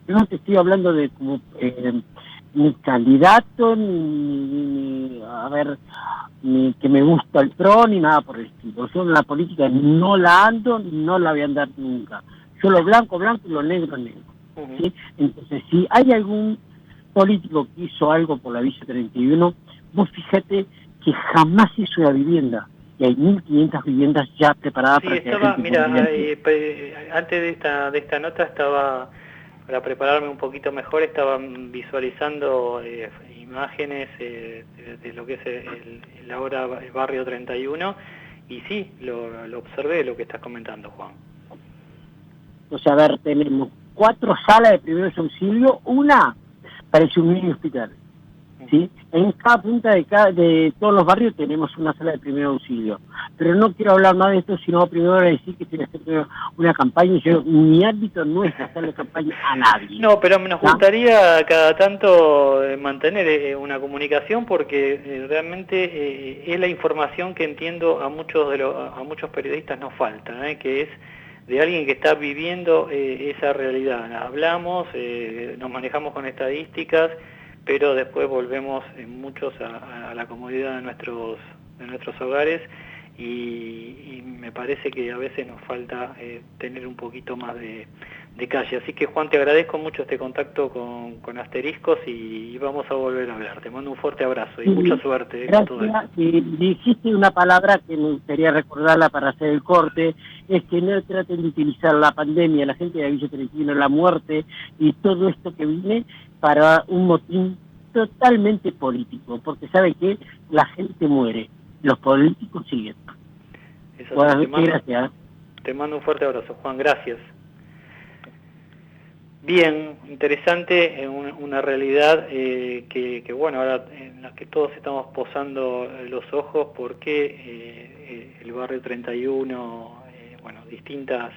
T: no te estoy hablando de como ni candidato, ni que me gusta el PRO, ni nada por el estilo. Yo en la política no la ando, no la voy a andar nunca. Yo lo blanco, blanco y lo negro, negro. ¿Sí? Entonces, si hay algún político que hizo algo por la Villa 31, vos fíjate que jamás hizo la vivienda. Y hay 1.500 viviendas ya preparadas para que
C: estaba, mira, antes de esta nota estaba, para prepararme un poquito mejor, estaba visualizando imágenes de lo que es el barrio 31, y sí, lo observé, lo que estás comentando, Juan.
T: O sea, a ver, tenemos 4 salas de primeros auxilios, una parece un mini hospital, ¿sí? En cada punta de todos los barrios tenemos una sala de primer auxilio. Pero no quiero hablar más de esto, sino primero decir que tiene que ser una campaña, y yo, mi ámbito no es hacerle campaña a nadie.
C: No, pero nos gustaría cada tanto mantener una comunicación porque realmente es la información que entiendo a muchos periodistas nos falta, que es de alguien que está viviendo esa realidad. Hablamos, nos manejamos con estadísticas, pero después volvemos muchos a la comodidad de nuestros hogares y me parece que a veces nos falta tener un poquito más de calle. Así que Juan, te agradezco mucho este contacto con Asteriscos y vamos a volver a hablar. Te mando un fuerte abrazo y mucha suerte con todo esto.
T: Dijiste una palabra que me gustaría recordarla para hacer el corte, es que no traten de utilizar la pandemia, la gente de Villa 31, la muerte y todo esto que viene para un motín totalmente político, porque sabe que la gente muere, los políticos siguen. Bueno, gracias.
C: Te mando un fuerte abrazo, Juan, gracias. Bien, interesante, una realidad que bueno, ahora en la que todos estamos posando los ojos porque el barrio 31, bueno, distintas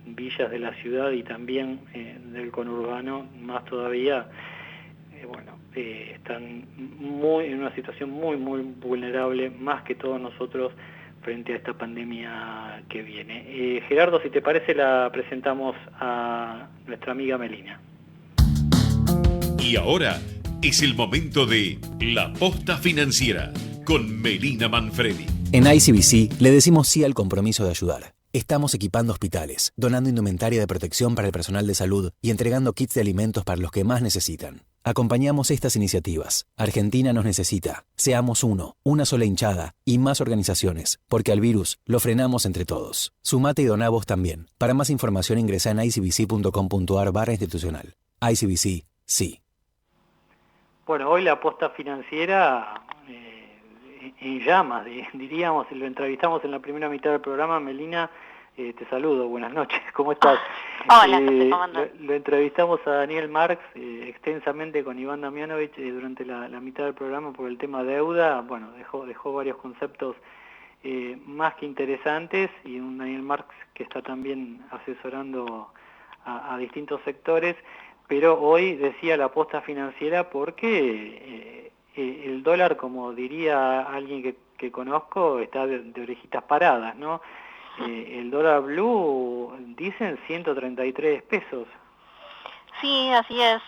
C: villas de la ciudad y también del conurbano, más todavía, bueno, están en una situación muy vulnerable, más que todos nosotros, frente a esta pandemia que viene. Gerardo, si te parece, la presentamos a nuestra amiga Melina.
A: Y ahora es el momento de La Posta Financiera con Melina Manfredi.
U: En ICBC le decimos sí al compromiso de ayudar. Estamos equipando hospitales, donando indumentaria de protección para el personal de salud y entregando kits de alimentos para los que más necesitan. Acompañamos estas iniciativas. Argentina nos necesita. Seamos uno, una sola hinchada y más organizaciones, porque al virus lo frenamos entre todos. Sumate y doná vos también. Para más información ingresa en icbc.com.ar/institucional. ICBC, sí.
C: Bueno, hoy la Posta Financiera en llamas, diríamos, lo entrevistamos en la primera mitad del programa. Melina, te saludo, buenas noches, ¿cómo estás?
V: Hola, ¿cómo andás?
C: Lo entrevistamos a Daniel Marx extensamente con Iván Damianovich durante la mitad del programa por el tema deuda. Bueno, dejó varios conceptos más que interesantes, y un Daniel Marx que está también asesorando a distintos sectores, pero hoy decía la Posta Financiera porque el dólar, como diría alguien que conozco, está de orejitas paradas, ¿no? El dólar blue, dicen 133 pesos.
V: Sí, así es.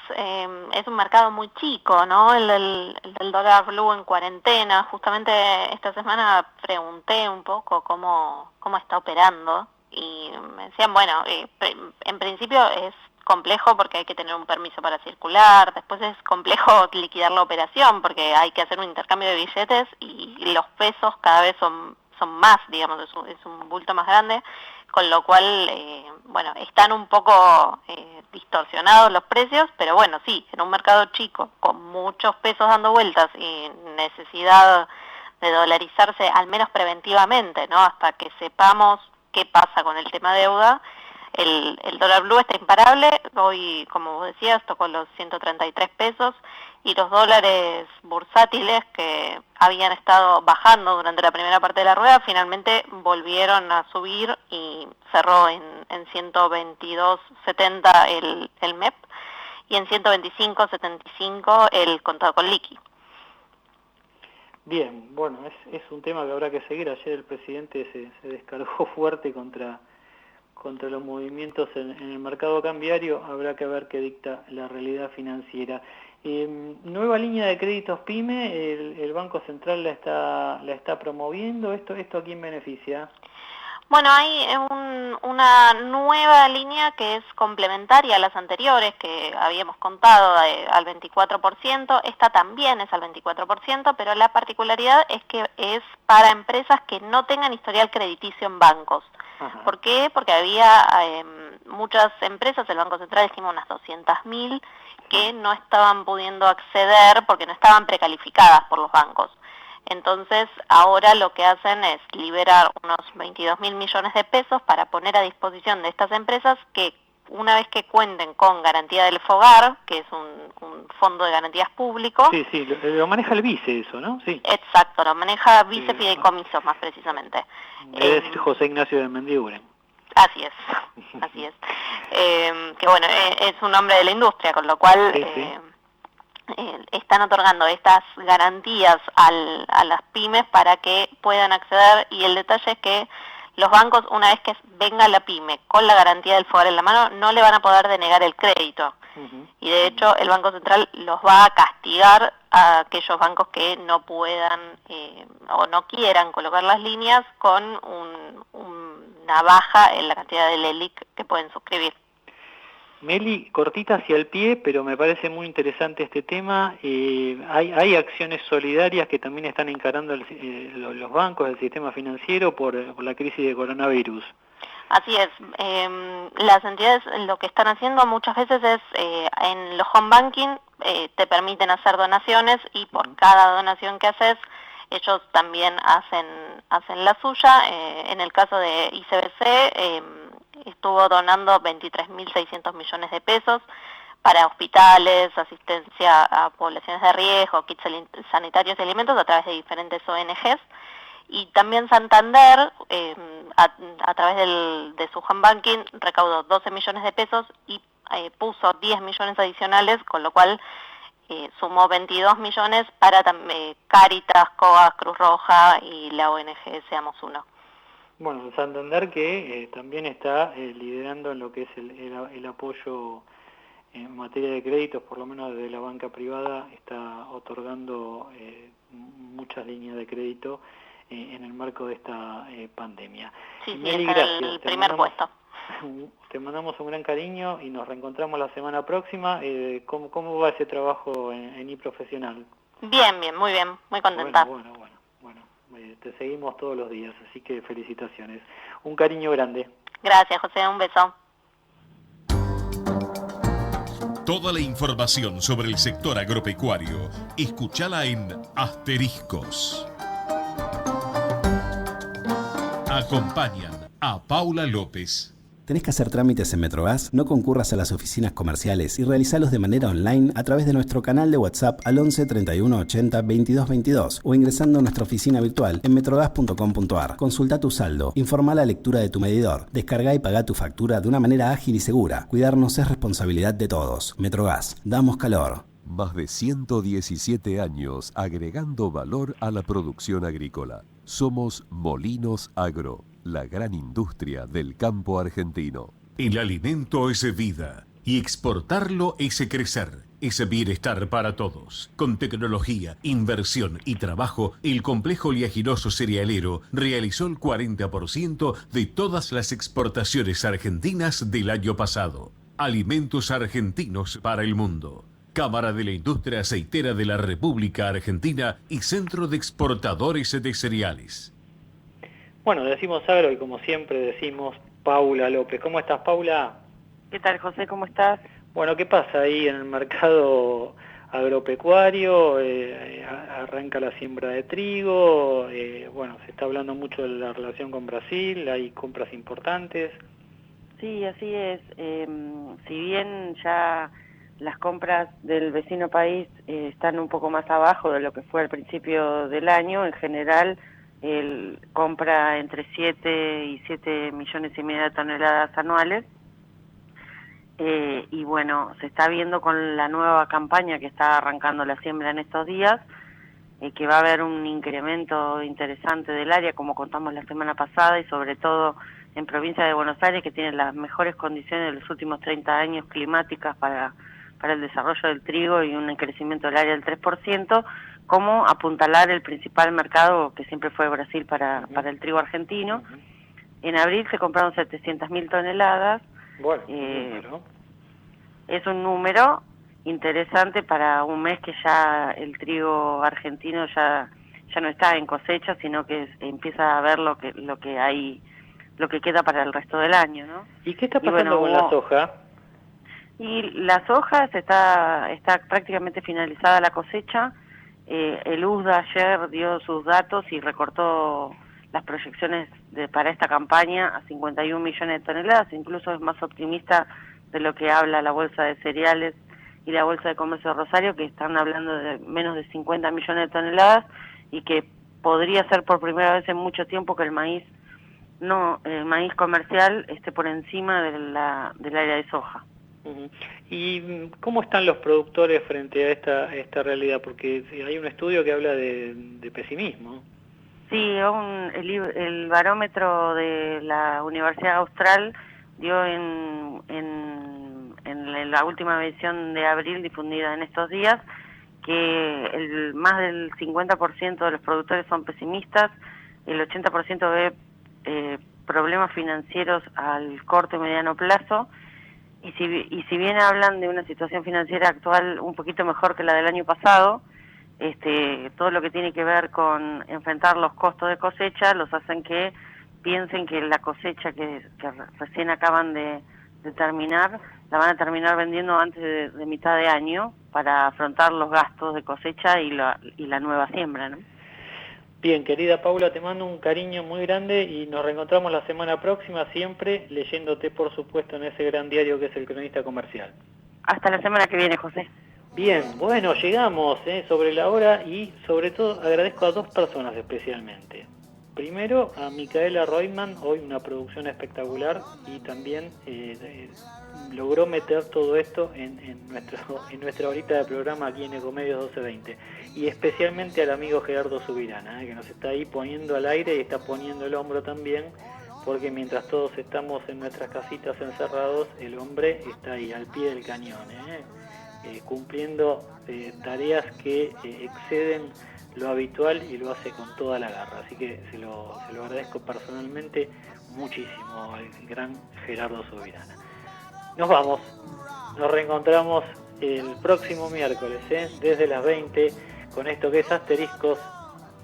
V: Es un mercado muy chico, ¿no? El dólar blue en cuarentena. Justamente esta semana pregunté un poco cómo está operando y me decían, bueno, en principio es complejo porque hay que tener un permiso para circular, después es complejo liquidar la operación porque hay que hacer un intercambio de billetes y los pesos cada vez son más, digamos, es un bulto más grande, con lo cual, bueno, están un poco distorsionados los precios, pero bueno, sí, en un mercado chico, con muchos pesos dando vueltas y necesidad de dolarizarse, al menos preventivamente, ¿no? Hasta que sepamos qué pasa con el tema deuda. El dólar blue está imparable, hoy, como vos decías, tocó los 133 pesos, y los dólares bursátiles que habían estado bajando durante la primera parte de la rueda, finalmente volvieron a subir y cerró en 122.70 el MEP y en 125.75 el contado con liqui.
C: Bien, bueno, es un tema que habrá que seguir. Ayer el presidente se descargó fuerte contra los movimientos en el mercado cambiario. Habrá que ver qué dicta la realidad financiera. Nueva línea de créditos PYME, el Banco Central la está promoviendo. ¿Esto a quién beneficia?
V: Bueno, hay una nueva línea que es complementaria a las anteriores que habíamos contado al 24%. Esta también es al 24%, pero la particularidad es que es para empresas que no tengan historial crediticio en bancos. Ajá. ¿Por qué? Porque había muchas empresas, el Banco Central estima unas 200.000, que no estaban pudiendo acceder porque no estaban precalificadas por los bancos. Entonces, ahora lo que hacen es liberar unos 22.000 millones de pesos para poner a disposición de estas empresas que una vez que cuenten con garantía del FOGAR, que es un fondo de garantías público.
C: Sí, sí, lo maneja el vice eso, ¿no? Sí.
V: Exacto, lo maneja vice fideicomisos más precisamente.
C: Es decir, José Ignacio de Mendiguren.
V: Así es, así es. Que bueno, es un hombre de la industria, con lo cual están otorgando estas garantías a las pymes para que puedan acceder, y el detalle es que los bancos, una vez que venga la pyme con la garantía del FOGAR en la mano, no le van a poder denegar el crédito. Y de hecho el Banco Central los va a castigar a aquellos bancos que no puedan o no quieran colocar las líneas con una baja en la cantidad del ELIC que pueden suscribir.
C: Meli, cortita hacia el pie, pero me parece muy interesante este tema. Hay acciones solidarias que también están encarando los bancos, el sistema financiero, por la crisis de coronavirus.
V: Así es. Las entidades lo que están haciendo muchas veces es, en los home banking, te permiten hacer donaciones, y por cada donación que haces, ellos también hacen la suya. En el caso de ICBC, estuvo donando 23.600 millones de pesos para hospitales, asistencia a poblaciones de riesgo, kits sanitarios y alimentos a través de diferentes ONGs. Y también Santander, a través de su home banking, recaudó 12 millones de pesos y puso 10 millones adicionales, con lo cual sumó 22 millones para Cáritas, COAS, Cruz Roja y la ONG Seamos Uno.
C: Bueno, Santander que también está liderando en lo que es el apoyo en materia de créditos, por lo menos desde la banca privada, está otorgando muchas líneas de crédito en el marco de esta pandemia.
V: Sí,
C: Meli,
V: está
C: gracias.
V: en el primer puesto.
C: Te mandamos un gran cariño y nos reencontramos la semana próxima. ¿Cómo va ese trabajo en iProfesional?
V: Bien, muy contenta.
C: Bueno. Te seguimos todos los días, así que felicitaciones. Un cariño grande.
V: Gracias, José, un beso.
A: Toda la información sobre el sector agropecuario, escúchala en Asteriscos. Acompañan a Paula López.
B: ¿Tenés que hacer trámites en Metrogas? No concurras a las oficinas comerciales y realizalos de manera online a través de nuestro canal de WhatsApp al 11 31 80 22 22 o ingresando a nuestra oficina virtual en metrogas.com.ar. Consulta tu saldo, informa la lectura de tu medidor, descarga y paga tu factura de una manera ágil y segura. Cuidarnos es responsabilidad de todos. Metrogas, damos calor.
D: Más de 117 años agregando valor a la producción agrícola. Somos Molinos Agro, la gran industria del campo argentino.
A: El alimento es vida y exportarlo es crecer, es bienestar para todos. Con tecnología, inversión y trabajo, el complejo oleaginoso cerealero realizó el 40% de todas las exportaciones argentinas del año pasado. Alimentos argentinos para el mundo. Cámara de la Industria Aceitera de la República Argentina y Centro de Exportadores de Cereales.
C: Bueno, decimos agro y como siempre decimos Paula López. ¿Cómo estás, Paula?
W: ¿Qué tal, José? ¿Cómo estás?
C: Bueno, ¿qué pasa ahí en el mercado agropecuario? Arranca la siembra de trigo, bueno, se está hablando mucho de la relación con Brasil, hay compras importantes.
W: Sí, así es. Si bien ya las compras del vecino país están un poco más abajo de lo que fue al principio del año, en general él compra entre 7 y 7 millones y medio de toneladas anuales. Y bueno, se está viendo con la nueva campaña que está arrancando la siembra en estos días, que va a haber un incremento interesante del área, como contamos la semana pasada, y sobre todo en provincia de Buenos Aires, que tiene las mejores condiciones de los últimos 30 años climáticas para el desarrollo del trigo y un crecimiento del área del 3%, como apuntalar el principal mercado que siempre fue Brasil para el trigo argentino. En abril se compraron 700.000 toneladas.
C: Bueno,
W: es un número interesante para un mes que ya el trigo argentino ya no está en cosecha, sino que empieza a ver lo que hay, lo que queda para el resto del año, ¿no?
C: ¿Y qué está pasando con la soja?
W: Y la soja está prácticamente finalizada la cosecha. El USDA ayer dio sus datos y recortó las proyecciones para esta campaña a 51 millones de toneladas, incluso es más optimista de lo que habla la Bolsa de Cereales y la Bolsa de Comercio de Rosario, que están hablando de menos de 50 millones de toneladas y que podría ser por primera vez en mucho tiempo que el maíz comercial esté por encima del área de soja.
C: ¿Y cómo están los productores frente a esta realidad? Porque hay un estudio que habla de pesimismo.
W: Sí, el barómetro de la Universidad Austral dio en la última edición de abril difundida en estos días que más del 50% de los productores son pesimistas, el 80% ve problemas financieros al corto y mediano plazo, y si bien hablan de una situación financiera actual un poquito mejor que la del año pasado, todo lo que tiene que ver con enfrentar los costos de cosecha los hacen que piensen que la cosecha que recién acaban de terminar, la van a terminar vendiendo antes de mitad de año para afrontar los gastos de cosecha y la nueva siembra, ¿no?
C: Bien, querida Paula, te mando un cariño muy grande y nos reencontramos la semana próxima, siempre leyéndote, por supuesto, en ese gran diario que es El Cronista Comercial.
W: Hasta la semana que viene, José.
C: Bien, bueno, llegamos sobre la hora y sobre todo agradezco a dos personas especialmente. Primero a Micaela Reutemann, hoy una producción espectacular y también logró meter todo esto en nuestra horita de programa aquí en Ecomedios 1220. Y especialmente al amigo Gerardo Subirana, que nos está ahí poniendo al aire y está poniendo el hombro también, porque mientras todos estamos en nuestras casitas encerrados, el hombre está ahí al pie del cañón, cumpliendo tareas que exceden lo habitual y lo hace con toda la garra. Así que se lo agradezco personalmente muchísimo al gran Gerardo Subirana. Nos vamos, nos reencontramos el próximo miércoles, desde las 20, con esto que es Asteriscos,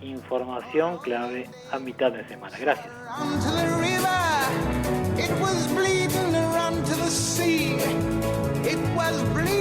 C: información clave a mitad de semana. Gracias. It was bleeding around to the sea. It was bleeding.